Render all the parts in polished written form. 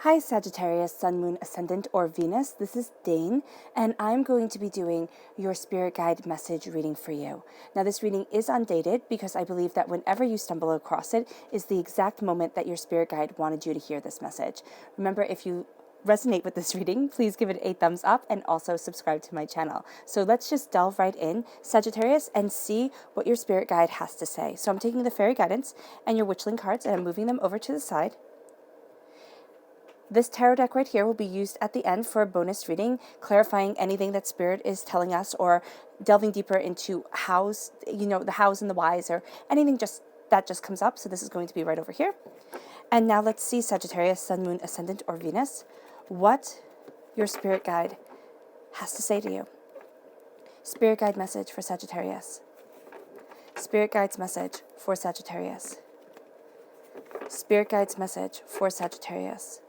Hi Sagittarius, Sun, Moon, Ascendant, or Venus. This is Dane, and I'm going to be doing your Spirit Guide message reading for you. Now, this reading is undated because I believe that whenever you stumble across it is the exact moment that your Spirit Guide wanted you to hear this message. Remember, if you resonate with this reading, please give it a thumbs up and also subscribe to my channel. So let's just delve right in, Sagittarius, and see what your Spirit Guide has to say. So I'm taking the Fairy Guidance and your Witchling cards and I'm moving them over to the side. This tarot deck right here will be used at the end for a bonus reading, clarifying anything that Spirit is telling us or delving deeper into hows, the hows and the whys or anything that just comes up. So this is going to be right over here. And now let's see, Sagittarius, Sun, Moon, Ascendant, or Venus, what your Spirit Guide has to say to you. Spirit Guide message for Sagittarius. Spirit Guide's message for Sagittarius. Spirit Guide's message for Sagittarius.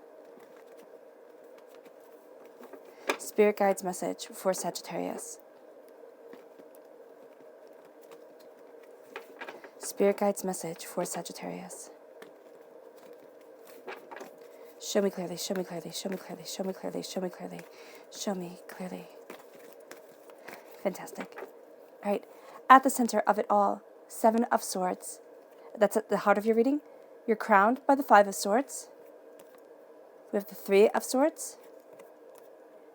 Spirit Guide's message for Sagittarius. Spirit Guide's message for Sagittarius. Show me clearly, show me clearly, show me clearly, show me clearly, show me clearly, show me clearly. Fantastic. All right, at the center of it all, Seven of Swords. That's at the heart of your reading. You're crowned by the Five of Swords. We have the Three of Swords.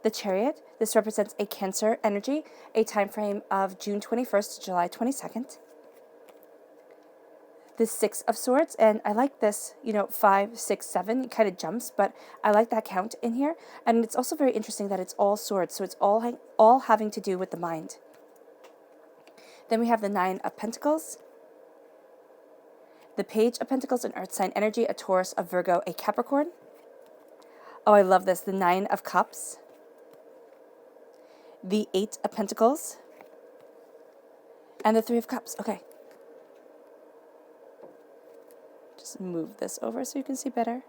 The Chariot. This represents a Cancer energy, a time frame of June 21st to July 22nd. The Six of Swords, and I like this, 5, 6, 7, it kind of jumps, but I like that count in here. And it's also very interesting that it's all swords, so it's all having to do with the mind. Then we have the Nine of Pentacles, the Page of Pentacles, an Earth sign energy, a Taurus, a Virgo, a Capricorn. Oh, I love this, the Nine of Cups, the Eight of Pentacles, and the Three of Cups. Okay. Just move this over so you can see better.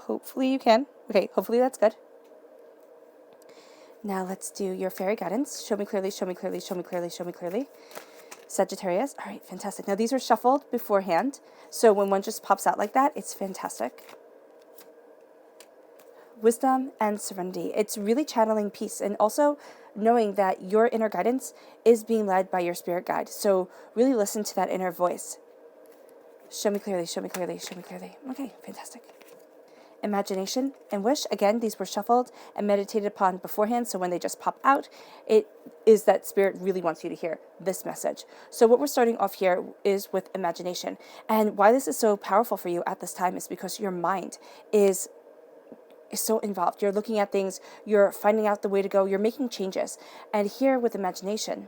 Hopefully you can. Okay, hopefully that's good. Now let's do your fairy guidance. Show me clearly, show me clearly, show me clearly, show me clearly. Sagittarius. All right, fantastic. Now these were shuffled beforehand, so when one just pops out like that, it's fantastic. Wisdom and serenity. It's really channeling peace and also knowing that your inner guidance is being led by your spirit guide. So really listen to that inner voice. Show me clearly, show me clearly, show me clearly. Okay, fantastic. Imagination and wish. Again, these were shuffled and meditated upon beforehand, so when they just pop out, it is that Spirit really wants you to hear this message. So what we're starting off here is with imagination. And why this is so powerful for you at this time is because your mind is so involved. You're looking at things, you're finding out the way to go, you're making changes. And here with imagination,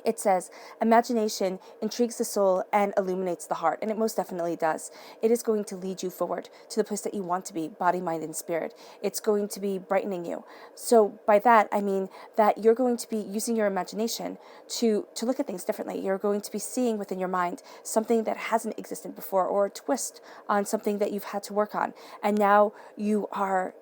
it says, imagination intrigues the soul and illuminates the heart. And it most definitely does. It is going to lead you forward to the place that you want to be, body, mind, and spirit. It's going to be brightening you. So by that, I mean that you're going to be using your imagination to look at things differently. You're going to be seeing within your mind something that hasn't existed before, or a twist on something that you've had to work on. And now you're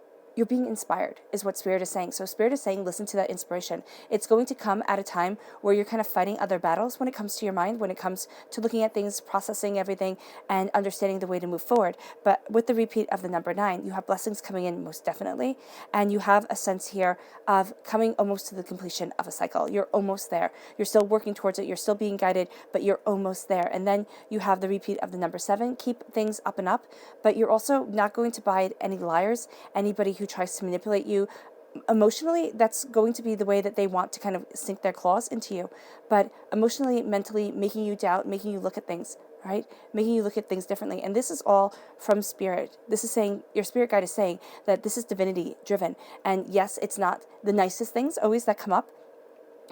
being inspired, is what Spirit is saying. So Spirit is saying, listen to that inspiration. It's going to come at a time where you're kind of fighting other battles when it comes to your mind, when it comes to looking at things, processing everything, and understanding the way to move forward. But with the repeat of the number 9, you have blessings coming in most definitely. And you have a sense here of coming almost to the completion of a cycle. You're almost there. You're still working towards it. You're still being guided, but you're almost there. And then you have the repeat of the number 7. Keep things up and up, but you're also not going to buy any liars, anybody who tries to manipulate you emotionally. That's going to be the way that they want to kind of sink their claws into you. But emotionally, mentally, making you doubt, making you look at things, right? Making you look at things differently. And this is all from Spirit. This is saying, your spirit guide is saying that this is divinity driven. And yes, it's not the nicest things always that come up,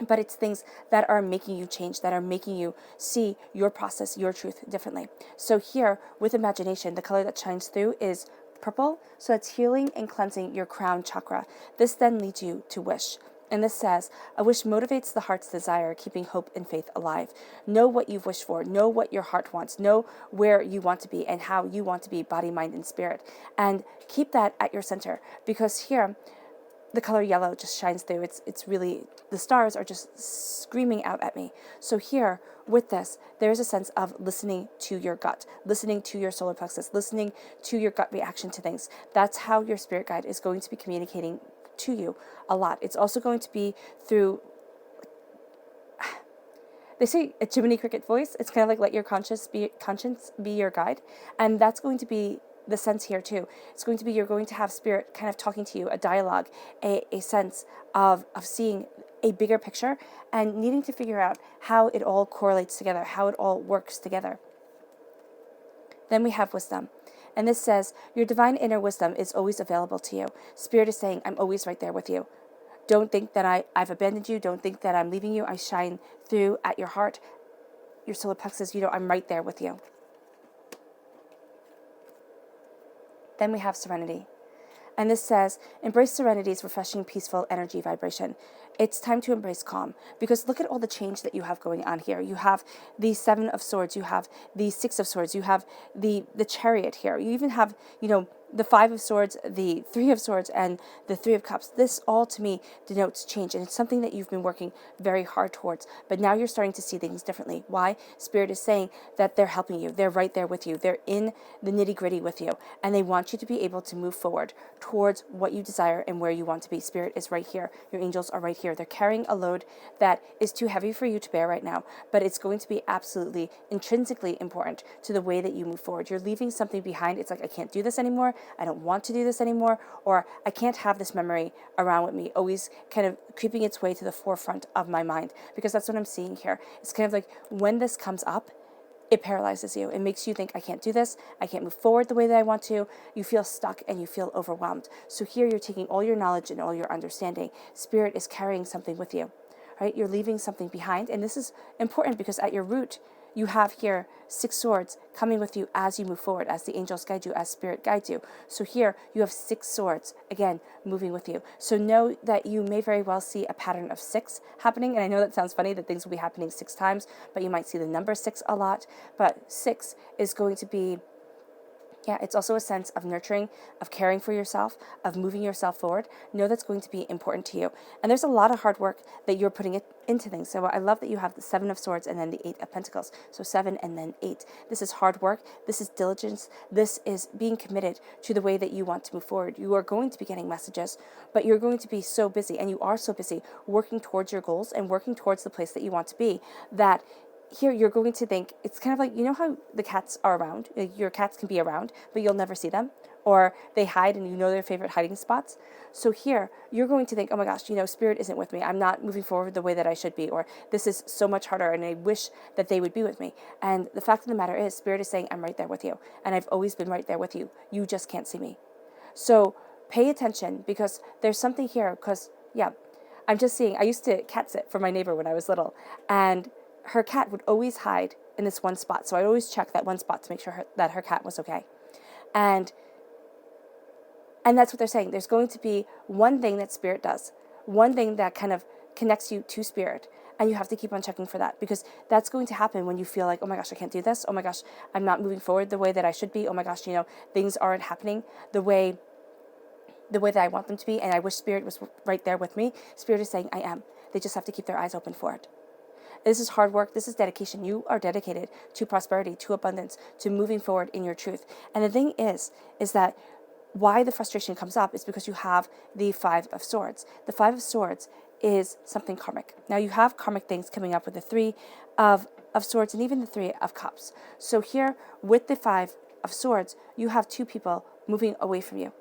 but it's things that are making you change, that are making you see your process, your truth differently. So here with imagination, the color that shines through is purple. So it's healing and cleansing your crown chakra. This then leads you to wish. And this says, a wish motivates the heart's desire, keeping hope and faith alive. Know what you've wished for. Know what your heart wants. Know where you want to be and how you want to be, body, mind, and spirit. And keep that at your center. Because here, the color yellow just shines through. It's really, the stars are just screaming out at me. So here, with this, there's a sense of listening to your gut, listening to your solar plexus, listening to your gut reaction to things. That's how your spirit guide is going to be communicating to you a lot. It's also going to be through, they say a Jiminy Cricket voice. It's kind of like let your conscience be your guide. And that's going to be the sense here too. It's going to be, you're going to have spirit kind of talking to you, a dialogue, a sense of seeing a bigger picture and needing to figure out how it all correlates together, how it all works together. Then we have wisdom. And this says, your divine inner wisdom is always available to you. Spirit is saying, I'm always right there with you. Don't think that I've abandoned you. Don't think that I'm leaving you. I shine through at your heart, your solar plexus. I'm right there with you. Then we have serenity. And this says, embrace serenity's refreshing, peaceful energy vibration. It's time to embrace calm, because look at all the change that you have going on here. You have the 7 of Swords, you have the 6 of Swords, you have the Chariot here. You even have, the 5 of Swords, the 3 of Swords, and the 3 of Cups. This all to me denotes change, and it's something that you've been working very hard towards. But now you're starting to see things differently. Why? Spirit is saying that they're helping you. They're right there with you. They're in the nitty-gritty with you, and they want you to be able to move forward towards what you desire and where you want to be. Spirit is right here. Your angels are right here. They're carrying a load that is too heavy for you to bear right now, but it's going to be absolutely intrinsically important to the way that you move forward. You're leaving something behind. It's like, I can't do this anymore. I don't want to do this anymore, or I can't have this memory around with me, always kind of creeping its way to the forefront of my mind, because that's what I'm seeing here. It's kind of like when this comes up, it paralyzes you. It makes you think, I can't do this. I can't move forward the way that I want to. You feel stuck and you feel overwhelmed. So here you're taking all your knowledge and all your understanding. Spirit is carrying something with you, right? You're leaving something behind. And this is important because at your root, you have here 6 swords coming with you as you move forward, as the angels guide you, as spirit guides you. So here you have 6 swords, again, moving with you. So know that you may very well see a pattern of 6 happening. And I know that sounds funny that things will be happening 6 times, but you might see the number 6 a lot. But 6 is going to be, it's also a sense of nurturing, of caring for yourself, of moving yourself forward. Know that's going to be important to you. And there's a lot of hard work that you're putting into things. So I love that you have the 7 of Swords and then the 8 of Pentacles. So 7 and then 8. This is hard work. This is diligence. This is being committed to the way that you want to move forward. You are going to be getting messages, but you're going to be so busy, and you are so busy working towards your goals and working towards the place that you want to be, that here you're going to think, it's kind of like, how the cats are around, your cats can be around, but you'll never see them, or they hide and their favorite hiding spots. So here you're going to think, oh my gosh, spirit isn't with me. I'm not moving forward the way that I should be, or this is so much harder and I wish that they would be with me. And the fact of the matter is, spirit is saying, I'm right there with you, and I've always been right there with you. You just can't see me. So pay attention, because there's something here, because I'm just seeing, I used to cat sit for my neighbor when I was little, and her cat would always hide in this one spot. So I'd always check that one spot to make sure that her cat was okay. And that's what they're saying. There's going to be one thing that spirit does, one thing that kind of connects you to spirit. And you have to keep on checking for that, because that's going to happen when you feel like, oh my gosh, I can't do this. Oh my gosh, I'm not moving forward the way that I should be. Oh my gosh, things aren't happening the way that I want them to be. And I wish spirit was right there with me. Spirit is saying, I am. They just have to keep their eyes open for it. This is hard work. This is dedication. You are dedicated to prosperity, to abundance, to moving forward in your truth. And the thing is that why the frustration comes up is because you have the 5 of Swords. The 5 of Swords is something karmic. Now you have karmic things coming up with the 3 of Swords and even the 3 of Cups. So here with the 5 of Swords, you have 2 people moving away from you.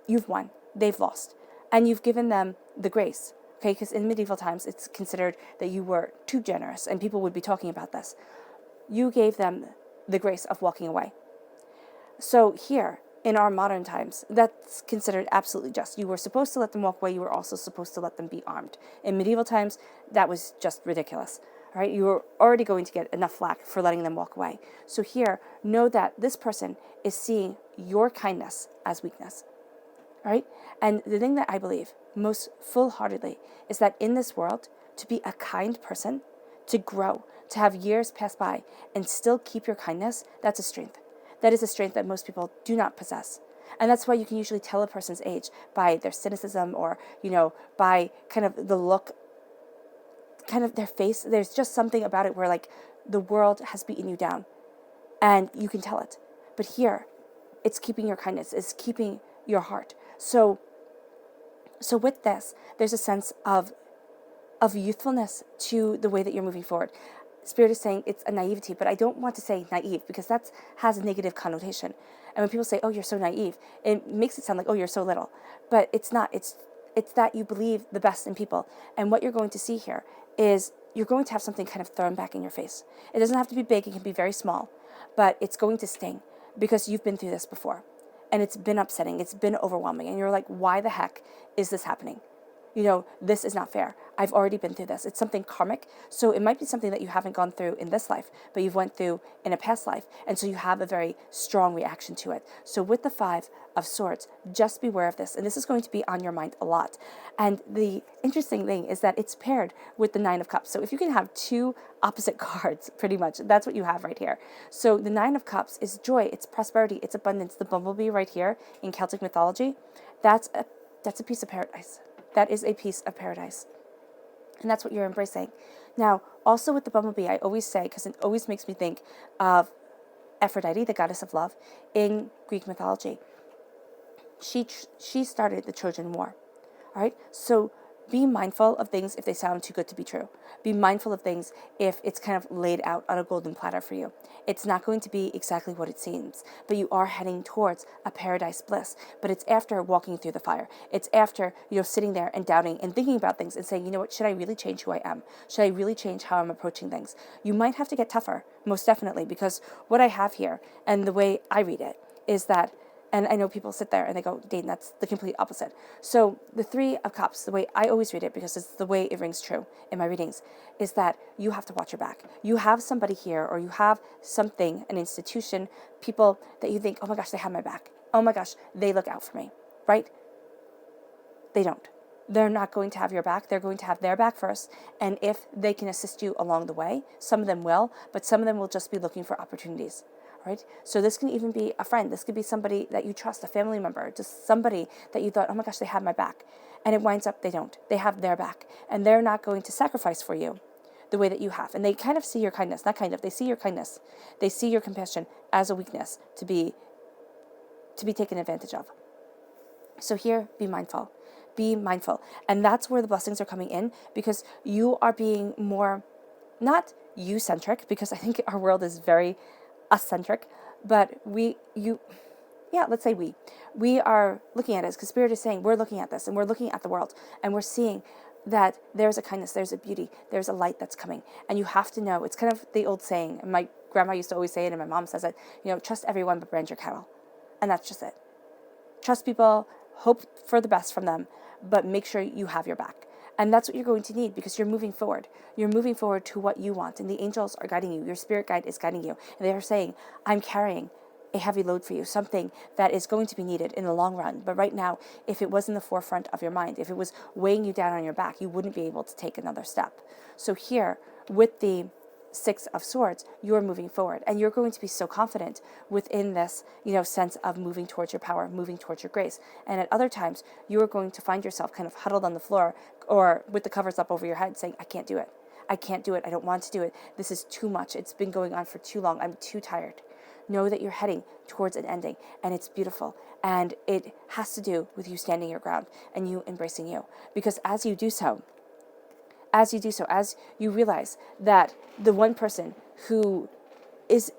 You've won. They've lost. And you've given them the grace. Okay, because in medieval times, it's considered that you were too generous, and people would be talking about this. You gave them the grace of walking away. So here, in our modern times, that's considered absolutely just. You were supposed to let them walk away. You were also supposed to let them be armed. In medieval times, that was just ridiculous. All right, you were already going to get enough flack for letting them walk away. So here, know that this person is seeing your kindness as weakness. Right? And the thing that I believe most full-heartedly is that in this world, to be a kind person, to grow, to have years pass by and still keep your kindness, that's a strength. That is a strength that most people do not possess. And that's why you can usually tell a person's age by their cynicism or, by kind of the look, kind of their face. There's just something about it where like the world has beaten you down and you can tell it. But here, it's keeping your kindness, it's keeping your heart. So with this, there's a sense of youthfulness to the way that you're moving forward. Spirit is saying it's a naivety, but I don't want to say naive because that has a negative connotation. And when people say, oh, you're so naive, it makes it sound like, oh, you're so little. But it's not. It's that you believe the best in people. And what you're going to see here is you're going to have something kind of thrown back in your face. It doesn't have to be big. It can be very small. But it's going to sting because you've been through this before. And it's been upsetting. It's been overwhelming. And you're like, why the heck is this happening? This is not fair. I've already been through this. It's something karmic. So it might be something that you haven't gone through in this life, but you've went through in a past life. And so you have a very strong reaction to it. So with the 5 of Swords, just beware of this. And this is going to be on your mind a lot. And the interesting thing is that it's paired with the 9 of Cups. So if you can have 2 opposite cards, pretty much, that's what you have right here. So the 9 of Cups is joy, it's prosperity, it's abundance. The bumblebee right here in Celtic mythology, that's a piece of paradise. That is a piece of paradise. And that's what you're embracing. Now, also with the bumblebee, I always say, because it always makes me think of Aphrodite, the goddess of love, in Greek mythology. She started the Trojan War. All right? So be mindful of things if they sound too good to be true. Be mindful of things if it's kind of laid out on a golden platter for you. It's not going to be exactly what it seems, but you are heading towards a paradise bliss. But it's after walking through the fire. It's after, sitting there and doubting and thinking about things and saying, you know what, should I really change who I am? Should I really change how I'm approaching things? You might have to get tougher, most definitely, because what I have here and the way I read it is that, and I know people sit there and they go, Dane, that's the complete opposite. So the 3 of Cups, the way I always read it, because it's the way it rings true in my readings, is that you have to watch your back. You have somebody here, or you have something, an institution, people that you think, oh my gosh, they have my back. Oh my gosh, they look out for me, right? They don't. They're not going to have your back. They're going to have their back first. And if they can assist you along the way, some of them will, but some of them will just be looking for opportunities. Right? So this can even be a friend. This could be somebody that you trust, a family member, just somebody that you thought, oh my gosh, they have my back. And it winds up they don't. They have their back. And they're not going to sacrifice for you the way that you have. And they kind of see your kindness, they see your kindness. They see your compassion as a weakness to be taken advantage of. So here, be mindful. Be mindful. And that's where the blessings are coming in, because you are being more, not you-centric, because I think our world is very us-centric, but we are looking at it, because Spirit is saying we're looking at this and we're looking at the world and we're seeing that there's a kindness, there's a beauty, there's a light that's coming. And you have to know, it's kind of the old saying, and my grandma used to always say it and my mom says it, trust everyone but brand your cattle. And that's just it. Trust people, hope for the best from them, but make sure you have your back. And that's what you're going to need, because you're moving forward. You're moving forward to what you want. And the angels are guiding you. Your spirit guide is guiding you. And they are saying, I'm carrying a heavy load for you, something that is going to be needed in the long run. But right now, if it was in the forefront of your mind, if it was weighing you down on your back, you wouldn't be able to take another step. So here, with the 6 of Swords, you're moving forward, and you're going to be so confident within this, sense of moving towards your power, moving towards your grace. And at other times, you are going to find yourself kind of huddled on the floor or with the covers up over your head saying, I can't do it. I can't do it. I don't want to do it. This is too much. It's been going on for too long. I'm too tired. Know that you're heading towards an ending, and it's beautiful. And it has to do with you standing your ground and you embracing you. Because as you do so, as you realize that the one person who is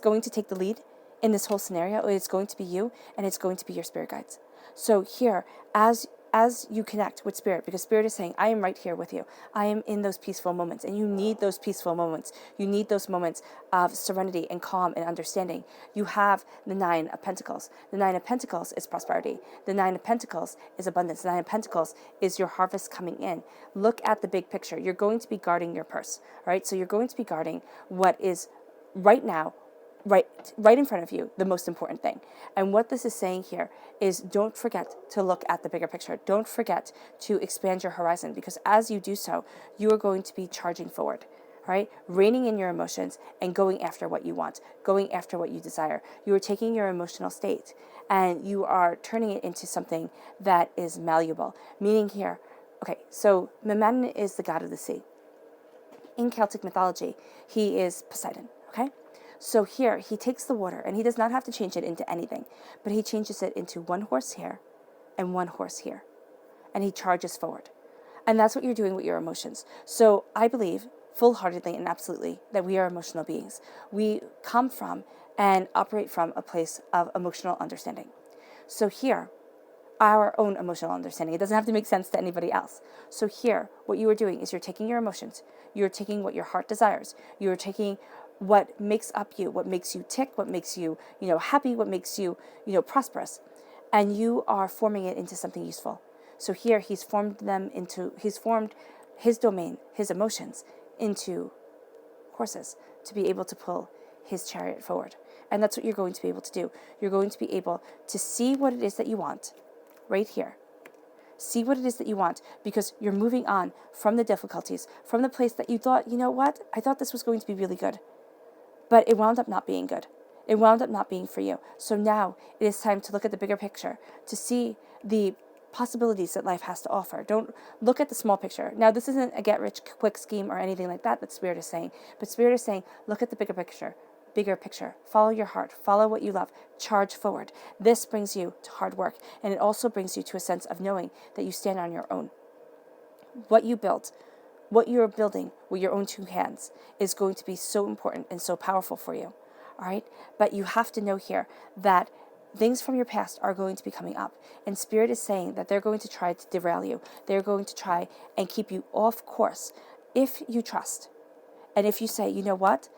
going to take the lead in this whole scenario, it's going to be you, and it's going to be your spirit guides. So here, as you connect with Spirit, because Spirit is saying, I am right here with you. I am in those peaceful moments, and you need those peaceful moments. You need those moments of serenity and calm and understanding. You have the 9 of Pentacles. The 9 of Pentacles is prosperity. The 9 of Pentacles is abundance. The 9 of Pentacles is your harvest coming in. Look at the big picture. You're going to be guarding your purse, right? So you're going to be guarding what is right now, right in front of you, the most important thing. And what this is saying here is, don't forget to look at the bigger picture. Don't forget to expand your horizon, because as you do so, you are going to be charging forward, right? Reining in your emotions and going after what you want, going after what you desire. You are taking your emotional state and you are turning it into something that is malleable. Meaning here, okay, so Memnon is the god of the sea. In Celtic mythology, he is Poseidon, okay? So here, he takes the water, and he does not have to change it into anything, but he changes it into one horse here and one horse here, and he charges forward. And that's what you're doing with your emotions. So I believe full-heartedly and absolutely that we are emotional beings. We come from and operate from a place of emotional understanding. So here, our own emotional understanding. It doesn't have to make sense to anybody else. So here, what you are doing is you're taking your emotions, you're taking what your heart desires, you're taking what makes up you, what makes you tick, what makes you, happy, what makes you, prosperous, and you are forming it into something useful. So here, he's formed his domain, his emotions, into horses to be able to pull his chariot forward. And that's what you're going to be able to do. You're going to be able to see what it is that you want right here. See what it is that you want, because you're moving on from the difficulties, from the place that you thought, I thought this was going to be really good, but it wound up not being good. It wound up not being for you. So now it is time to look at the bigger picture, to see the possibilities that life has to offer. Don't look at the small picture. Now, this isn't a get-rich-quick scheme or anything like that Spirit is saying, but Spirit is saying, look at the bigger picture. Follow your heart, follow what you love, charge forward. This brings you to hard work, and it also brings you to a sense of knowing that you stand on your own. What you built, what you're building with your own two hands is going to be so important and so powerful for you, all right? But you have to know here that things from your past are going to be coming up, and Spirit is saying that they're going to try to derail you. They're going to try and keep you off course if you trust, and if you say, you know what,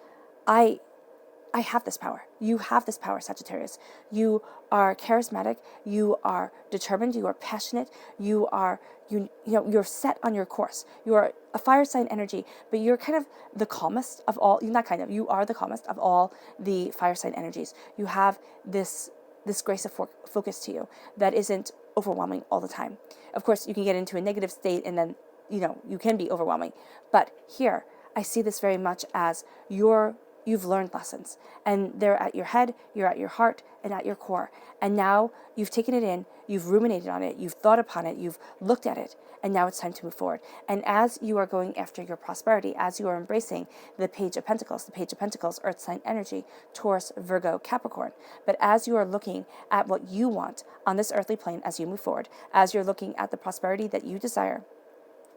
I have this power. You have this power, Sagittarius. You are charismatic. You are determined. You are passionate. You're set on your course. You are a fire sign energy, but you're kind of the calmest of all. You are the calmest of all the fire sign energies. You have this grace of focus to you that isn't overwhelming all the time. Of course, you can get into a negative state and then, you can be overwhelming. But here, I see this very much as you've learned lessons, and they're at your head, you're at your heart, and at your core. And now you've taken it in, you've ruminated on it, you've thought upon it, you've looked at it, and now it's time to move forward. And as you are going after your prosperity, as you are embracing the Page of Pentacles, Earth sign energy, Taurus, Virgo, Capricorn, but as you are looking at what you want on this earthly plane as you move forward, as you're looking at the prosperity that you desire,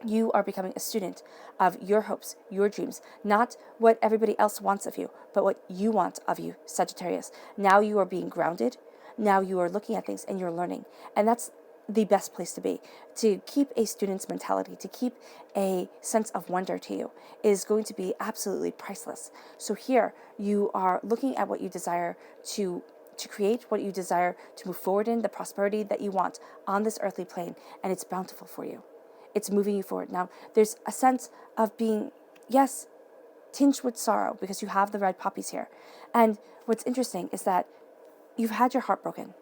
you are becoming a student of your hopes, your dreams, not what everybody else wants of you, but what you want of you, Sagittarius. Now you are being grounded. Now you are looking at things and you're learning. And that's the best place to be. To keep a student's mentality, to keep a sense of wonder to you is going to be absolutely priceless. So here you are looking at what you desire to create, what you desire to move forward in, the prosperity that you want on this earthly plane, and it's bountiful for you. It's moving you forward. Now, there's a sense of being, yes, tinged with sorrow because you have the red poppies here. And what's interesting is that you've had your heart broken.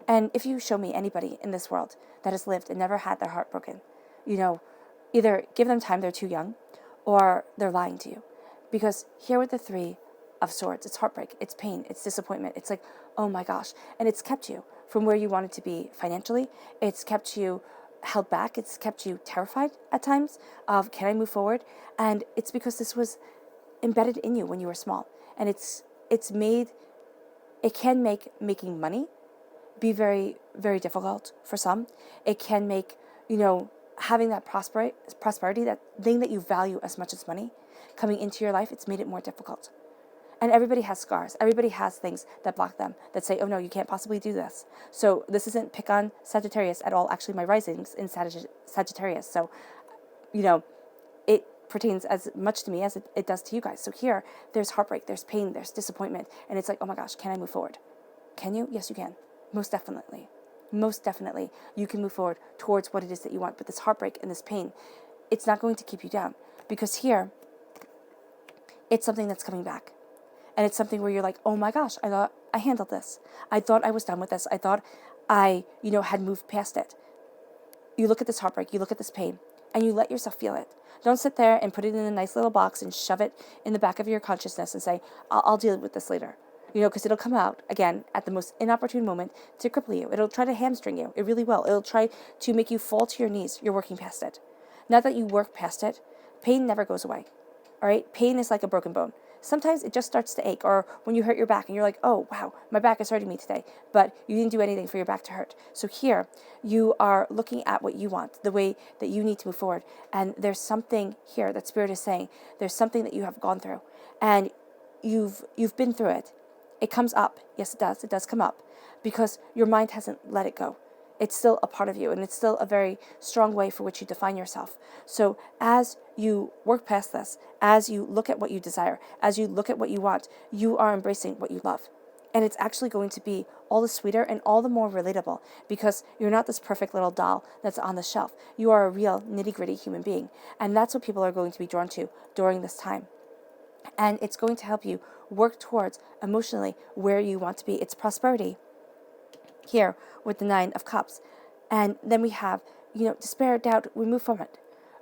And if you show me anybody in this world that has lived and never had their heart broken, either give them time, they're too young, or they're lying to you. Because here with the Three of Swords, it's heartbreak, it's pain, it's disappointment. It's like, oh my gosh. And it's kept you from where you wanted to be financially. It's kept you held back. It's kept you terrified at times of, can I move forward? And it's because this was embedded in you when you were small. And it can make making money be very, very difficult for some. It can make, having that prosperity, that thing that you value as much as money, coming into your life, it's made it more difficult. And everybody has scars. Everybody has things that block them, that say, oh no, you can't possibly do this. So this isn't pick on Sagittarius at all. Actually, my rising's in Sagittarius. So, it pertains as much to me as it does to you guys. So here, there's heartbreak, there's pain, there's disappointment. And it's like, oh my gosh, can I move forward? Can you? Yes, you can. Most definitely. Most definitely. You can move forward towards what it is that you want. But this heartbreak and this pain, it's not going to keep you down. Because here, it's something that's coming back. And it's something where you're like, oh my gosh, I thought I handled this. I thought I was done with this. I thought I, had moved past it. You look at this heartbreak, you look at this pain, and you let yourself feel it. Don't sit there and put it in a nice little box and shove it in the back of your consciousness and say, I'll deal with this later. Because it'll come out, again, at the most inopportune moment to cripple you. It'll try to hamstring you. It really will. It'll try to make you fall to your knees. You're working past it. Not that you work past it. Pain never goes away. All right? Pain is like a broken bone. Sometimes it just starts to ache, or when you hurt your back and you're like, oh, wow, my back is hurting me today, but you didn't do anything for your back to hurt. So here, you are looking at what you want, the way that you need to move forward, and there's something here that Spirit is saying, there's something that you have gone through, and you've been through it. It comes up. Yes, it does come up, because your mind hasn't let it go. It's still a part of you, and it's still a very strong way for which you define yourself. So as you work past this, as you look at what you desire, as you look at what you want, you are embracing what you love. And it's actually going to be all the sweeter and all the more relatable, because you're not this perfect little doll that's on the shelf. You are a real nitty-gritty human being. And that's what people are going to be drawn to during this time. And it's going to help you work towards emotionally where you want to be. It's prosperity here with the 9 of Cups. And then we have, despair, doubt. We move forward.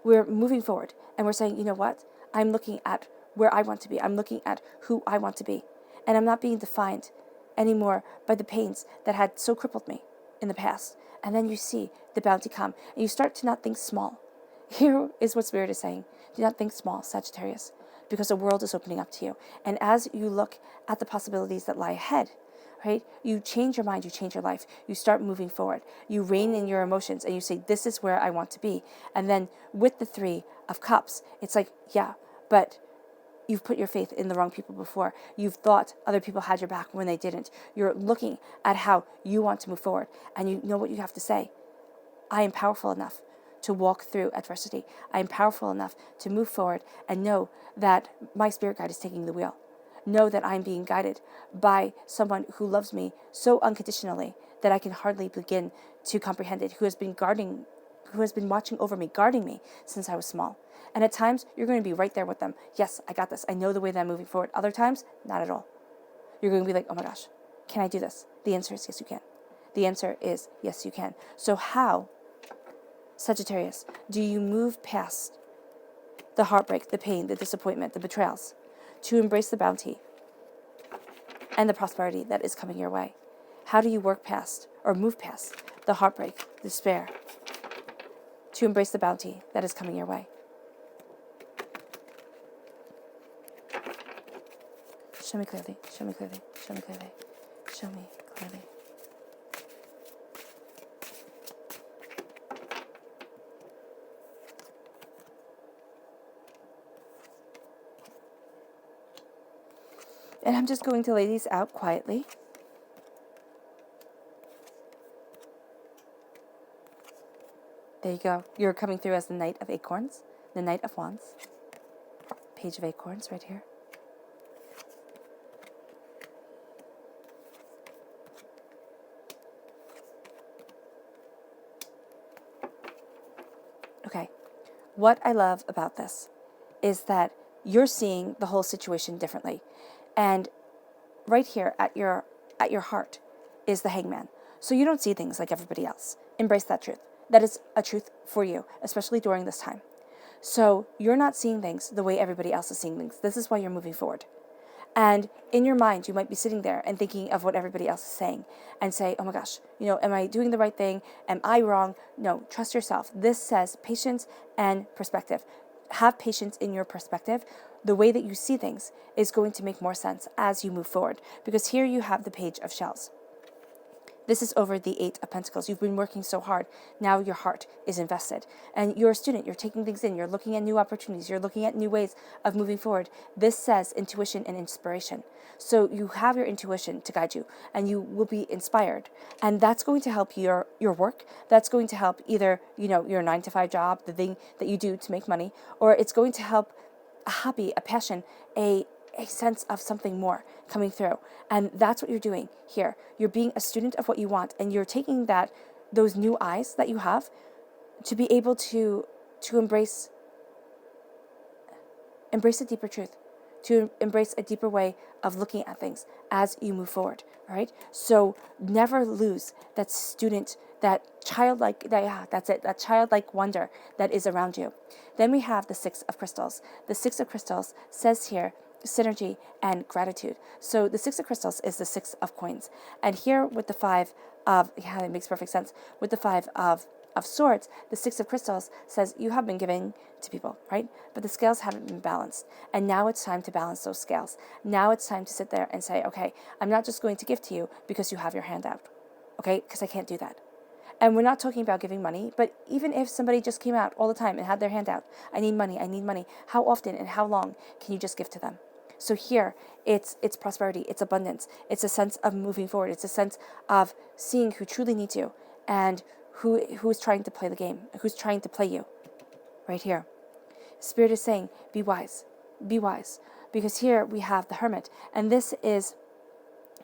We're moving forward. And we're saying, you know what? I'm looking at where I want to be. I'm looking at who I want to be. And I'm not being defined anymore by the pains that had so crippled me in the past. And then you see the bounty come. And you start to not think small. Here is what Spirit is saying. Do not think small, Sagittarius, because the world is opening up to you. And as you look at the possibilities that lie ahead, right? You change your mind, you change your life. You start moving forward. You rein in your emotions and you say, this is where I want to be. And then with the 3 of Cups, it's like, yeah, but you've put your faith in the wrong people before. You've thought other people had your back when they didn't. You're looking at how you want to move forward. And you know what you have to say. I am powerful enough to walk through adversity. I am powerful enough to move forward and know that my spirit guide is taking the wheel. Know that I'm being guided by someone who loves me so unconditionally that I can hardly begin to comprehend it, who has been watching over me, guarding me since I was small. And at times, you're going to be right there with them. Yes, I got this. I know the way that I'm moving forward. Other times, not at all. You're going to be like, oh my gosh, can I do this? The answer is yes, you can. The answer is yes, you can. So how, Sagittarius, do you move past the heartbreak, the pain, the disappointment, the betrayals, to embrace the bounty and the prosperity that is coming your way? How do you work past or move past the heartbreak, despair, to embrace the bounty that is coming your way? Show me clearly, show me clearly, show me clearly, show me clearly. And I'm just going to lay these out quietly. There you go. You're coming through as the Knight of Acorns, the Knight of Wands, Page of Acorns right here. Okay. What I love about this is that you're seeing the whole situation differently. And right here at your heart is the Hangman. So you don't see things like everybody else. Embrace that truth. That is a truth for you, especially during this time. So you're not seeing things the way everybody else is seeing things. This is why you're moving forward. And in your mind, you might be sitting there and thinking of what everybody else is saying and say, oh my gosh, am I doing the right thing? Am I wrong? No, trust yourself. This says patience and perspective. Have patience in your perspective. The way that you see things is going to make more sense as you move forward. Because here you have the Page of Shells. This is over the 8 of Pentacles. You've been working so hard. Now your heart is invested. And you're a student. You're taking things in. You're looking at new opportunities. You're looking at new ways of moving forward. This says intuition and inspiration. So you have your intuition to guide you, and you will be inspired. And that's going to help your work. That's going to help either, your 9-to-5 job, the thing that you do to make money, or it's going to help a hobby, a passion, a sense of something more coming through. And that's what you're doing here. You're being a student of what you want, and you're taking those new eyes that you have to be able to embrace a deeper truth, to embrace a deeper way of looking at things as you move forward. All right. So never lose that student that childlike, that childlike wonder that is around you. Then we have the Six of Crystals. The Six of Crystals says here, synergy and gratitude. So the Six of Crystals is the Six of Coins. And here with the Five of, it makes perfect sense, with the Five of Swords, the Six of Crystals says you have been giving to people, right? But the scales haven't been balanced. And now it's time to balance those scales. Now it's time to sit there and say, okay, I'm not just going to give to you because you have your hand out, okay? Because I can't do that. And we're not talking about giving money, but even if somebody just came out all the time and had their hand out, I need money, how often and how long can you just give to them? So here, it's prosperity, it's abundance, it's a sense of moving forward, it's a sense of seeing who truly needs you and who's trying to play the game, who's trying to play you, right here. Spirit is saying, be wise, because here we have the Hermit, and this is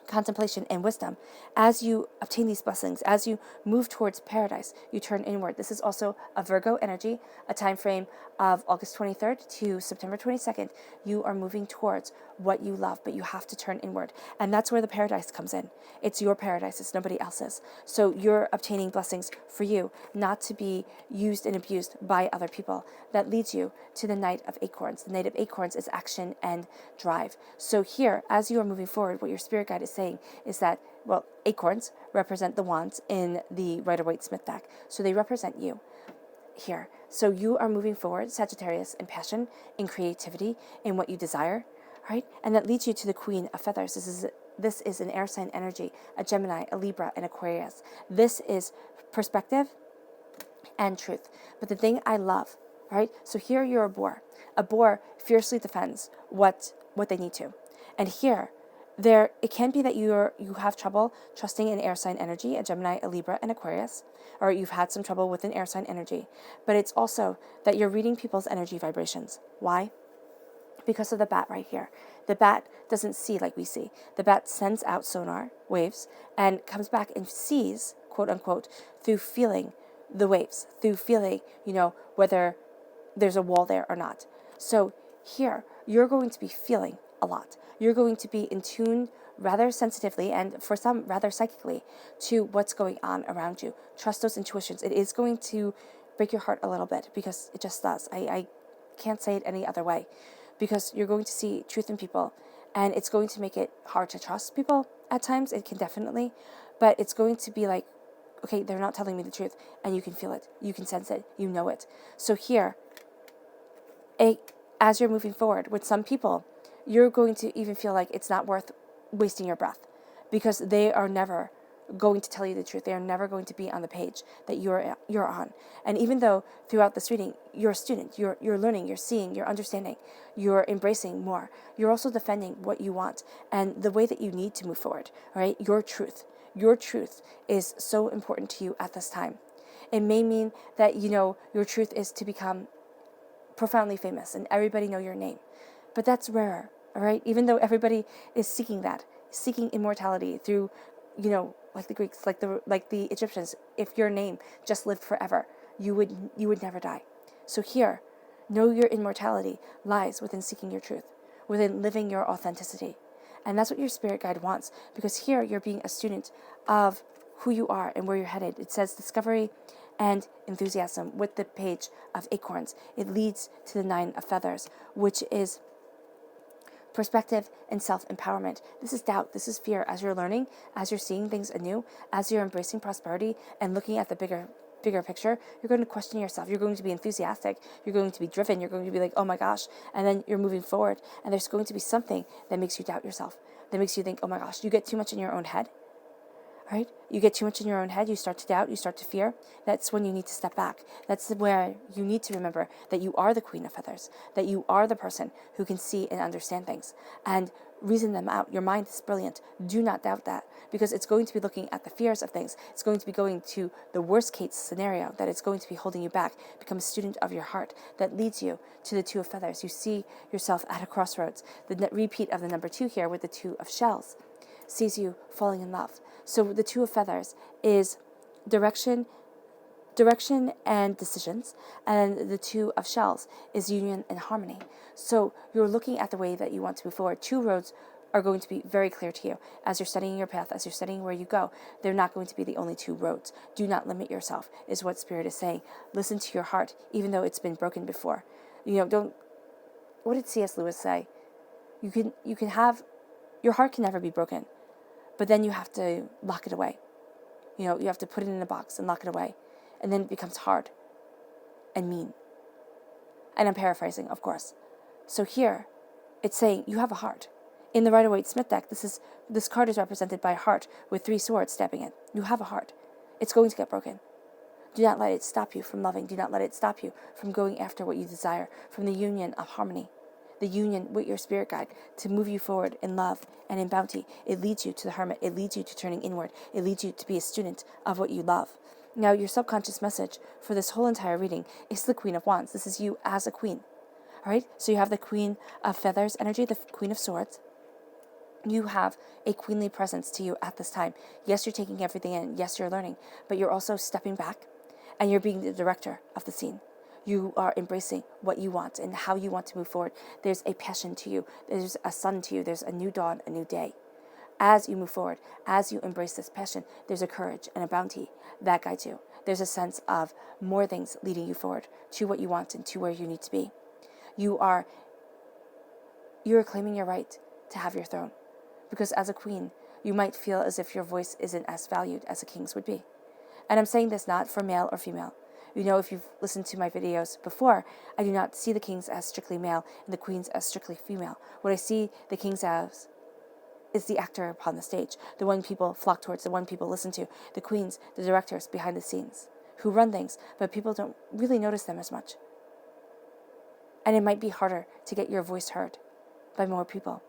contemplation and wisdom. As you obtain these blessings, as you move towards paradise, you turn inward. This is also a Virgo energy, a time frame of August 23rd to September 22nd. You are moving towards what you love, but you have to turn inward. And that's where the paradise comes in. It's your paradise, it's nobody else's. So you're obtaining blessings for you, not to be used and abused by other people. That leads you to the Knight of Acorns. The Knight of Acorns is action and drive. So here, as you are moving forward, what your spirit guide is saying is that, well, acorns represent the wands in the Rider-Waite-Smith deck. So they represent you here. So you are moving forward, Sagittarius, in passion, in creativity, in what you desire, right? And that leads you to the Queen of Feathers. This is an air sign energy, a Gemini, a Libra, an Aquarius. This is perspective and truth. But the thing I love, right? So here you're a boar. A boar fiercely defends what they need to. And here, it can be that you have trouble trusting an air sign energy, a Gemini, a Libra, an Aquarius, or you've had some trouble with an air sign energy. But it's also that you're reading people's energy vibrations. Why? Because of the bat right here. The bat doesn't see like we see. The bat sends out sonar waves and comes back and sees, quote unquote, through feeling the waves, through feeling, whether there's a wall there or not. So here, you're going to be feeling a lot. You're going to be in tune rather sensitively and for some rather psychically to what's going on around you. Trust those intuitions. It is going to break your heart a little bit because it just does. I can't say it any other way, because you're going to see truth in people and it's going to make it hard to trust people at times. It can definitely, but it's going to be like, okay, they're not telling me the truth, and you can feel it, you can sense it, you know it. So here, as you're moving forward with some people, you're going to even feel like it's not worth wasting your breath, because they are never going to tell you the truth. They are never going to be on the page that you're on. And even though throughout this reading you're a student, you're learning, you're seeing, you're understanding, you're embracing more, you're also defending what you want and the way that you need to move forward. Right? Your truth is so important to you at this time. It may mean that your truth is to become profoundly famous and everybody know your name, but that's rare. All right, even though everybody is seeking that, seeking immortality through, like the Greeks, like the Egyptians. If your name just lived forever, you would never die. So here, know your immortality lies within seeking your truth, within living your authenticity, and that's what your spirit guide wants. Because here you're being a student of who you are and where you're headed. It says discovery and enthusiasm with the Page of Acorns. It leads to the Nine of Feathers, which is perspective and self-empowerment. This is doubt, this is fear. As you're learning, as you're seeing things anew, as you're embracing prosperity and looking at the bigger picture, you're going to question yourself. You're going to be enthusiastic. You're going to be driven. You're going to be like, oh my gosh. And then you're moving forward. And there's going to be something that makes you doubt yourself, that makes you think, oh my gosh, you get too much in your own head. Right? You get too much in your own head, you start to doubt, you start to fear. That's when you need to step back. That's where you need to remember that you are the Queen of Feathers, that you are the person who can see and understand things and reason them out. Your mind is brilliant. Do not doubt that, because it's going to be looking at the fears of things. It's going to be going to the worst case scenario, that it's going to be holding you back. Become a student of your heart that leads you to the Two of Feathers. You see yourself at a crossroads. The repeat of the number 2 here with the Two of Shells sees you falling in love. So the Two of Feathers is direction and decisions, and the Two of Shells is union and harmony. So you're looking at the way that you want to move forward. Two roads are going to be very clear to you. As you're studying your path, as you're studying where you go, they're not going to be the only two roads. Do not limit yourself, is what Spirit is saying. Listen to your heart, even though it's been broken before. Don't, what did C.S. Lewis say? You can have, your heart can never be broken, but then you have to lock it away. You have to put it in a box and lock it away, and then it becomes hard and mean. And I'm paraphrasing, of course. So here, it's saying you have a heart. In the Rider-Waite-Smith deck, this card is represented by a heart with 3 swords stabbing it. You have a heart. It's going to get broken. Do not let it stop you from loving. Do not let it stop you from going after what you desire, from the union of harmony, the union with your spirit guide to move you forward in love and in bounty. It leads you to the hermit. It leads you to turning inward. It leads you to be a student of what you love. Now, your subconscious message for this whole entire reading is the Queen of Wands. This is you as a queen. All right? So you have the Queen of Feathers energy, the Queen of Swords. You have a queenly presence to you at this time. Yes, you're taking everything in. Yes, you're learning. But you're also stepping back and you're being the director of the scene. You are embracing what you want and how you want to move forward. There's a passion to you. There's a sun to you. There's a new dawn, a new day. As you move forward, as you embrace this passion, there's a courage and a bounty that guides you. There's a sense of more things leading you forward to what you want and to where you need to be. You're claiming your right to have your throne. Because as a queen, you might feel as if your voice isn't as valued as a king's would be. And I'm saying this not for male or female. If you've listened to my videos before, I do not see the kings as strictly male and the queens as strictly female. What I see the kings as is the actor upon the stage, the one people flock towards, the one people listen to, the queens, the directors behind the scenes, who run things, but people don't really notice them as much. And it might be harder to get your voice heard by more people.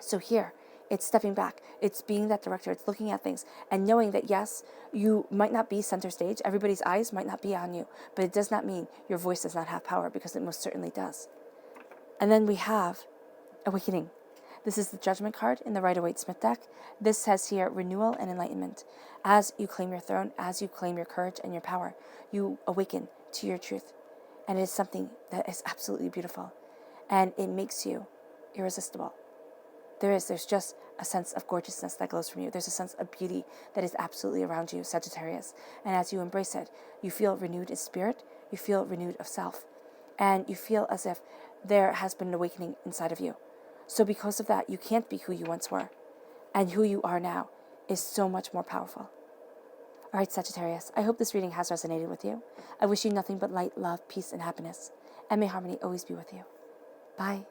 So here, it's stepping back. It's being that director. It's looking at things and knowing that, yes, you might not be center stage. Everybody's eyes might not be on you. But it does not mean your voice does not have power, because it most certainly does. And then we have Awakening. This is the Judgment card in the Rider-Waite-Smith deck. This says here renewal and enlightenment. As you claim your throne, as you claim your courage and your power, you awaken to your truth. And it is something that is absolutely beautiful. And it makes you irresistible. There's just a sense of gorgeousness that glows from you. There's a sense of beauty that is absolutely around you, Sagittarius. And as you embrace it, you feel renewed in spirit, you feel renewed of self, and you feel as if there has been an awakening inside of you. So because of that, you can't be who you once were. And who you are now is so much more powerful. All right, Sagittarius, I hope this reading has resonated with you. I wish you nothing but light, love, peace, and happiness. And may harmony always be with you. Bye.